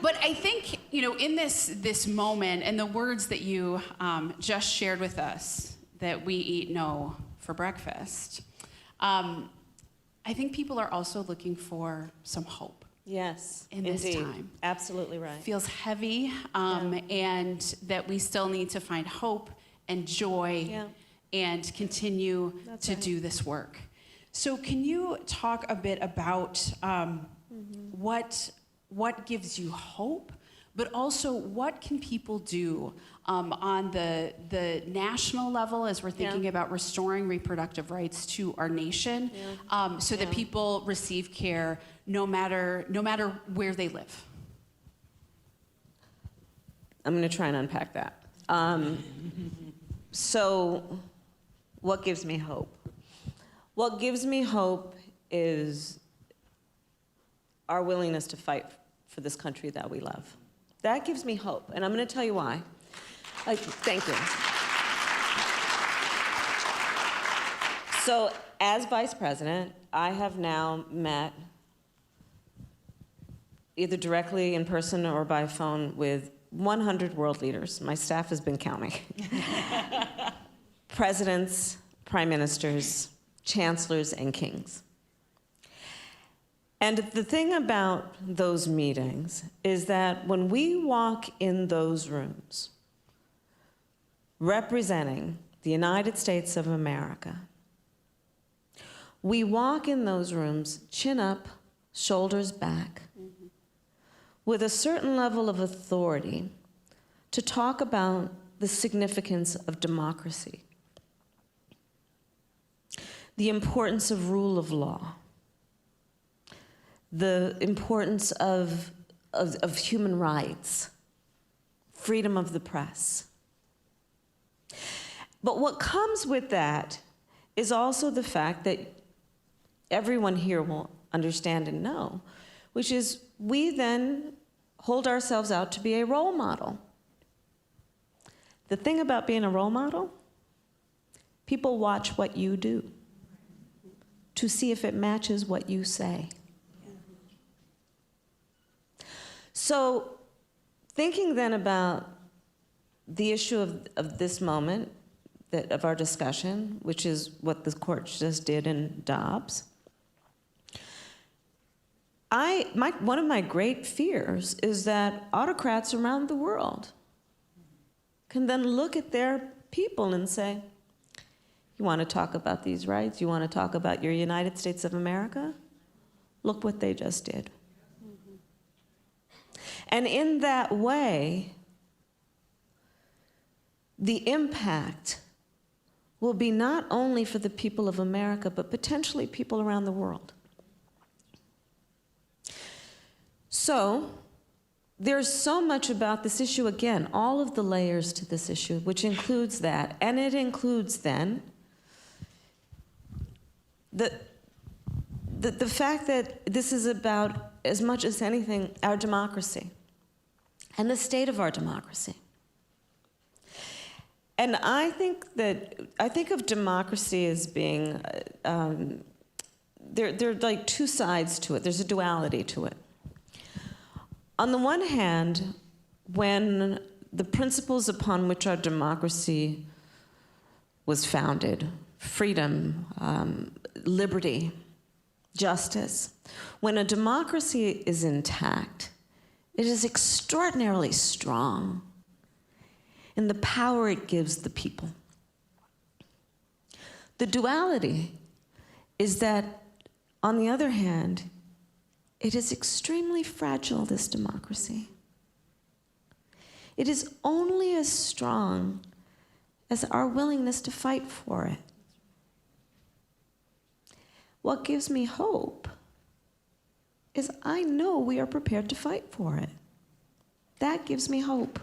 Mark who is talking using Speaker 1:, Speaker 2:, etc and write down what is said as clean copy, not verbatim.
Speaker 1: But I think, in this moment and the words that you just shared with us, that we eat no for breakfast, I think people are also looking for some hope.
Speaker 2: Yes,
Speaker 1: in
Speaker 2: indeed.
Speaker 1: This time.
Speaker 2: Absolutely right.
Speaker 1: Feels heavy, and that we still need to find hope and joy and continue to do this work. So can you talk a bit about what gives you hope, but also what can people do on the national level as we're thinking about restoring reproductive rights to our nation, so that people receive care no matter where they live?
Speaker 2: I'm going to try and unpack that. So what gives me hope? What gives me hope is our willingness to fight for this country that we love. That gives me hope, and I'm going to tell you why. Thank you. So, as vice president, I have now met, either directly in person or by phone, with 100 world leaders. My staff has been counting. Presidents, prime ministers, chancellors, and kings. And the thing about those meetings is that when we walk in those rooms, representing the United States of America, we walk in those rooms chin up, shoulders back, with a certain level of authority to talk about the significance of democracy, the importance of rule of law, the importance of human rights, freedom of the press. But what comes with that is also the fact that everyone here will understand and know, which is we then hold ourselves out to be a role model. The thing about being a role model, people watch what you do to see if it matches what you say. So thinking then about the issue of this moment, of our discussion, which is what the court just did in Dobbs, one of my great fears is that autocrats around the world can then look at their people and say, you want to talk about these rights? You want to talk about your United States of America? Look what they just did. And in that way, the impact will be not only for the people of America, but potentially people around the world. So, there's so much about this issue, again, all of the layers to this issue, which includes that, and it includes then the fact that this is about, as much as anything, our democracy and the state of our democracy. And I think of democracy as being, there are like two sides to it. There's a duality to it. On the one hand, when the principles upon which our democracy was founded, freedom, liberty, justice, when a democracy is intact, it is extraordinarily strong in the power it gives the people. The duality is that, on the other hand, it is extremely fragile, this democracy. It is only as strong as our willingness to fight for it. What gives me hope is I know we are prepared to fight for it. That gives me hope.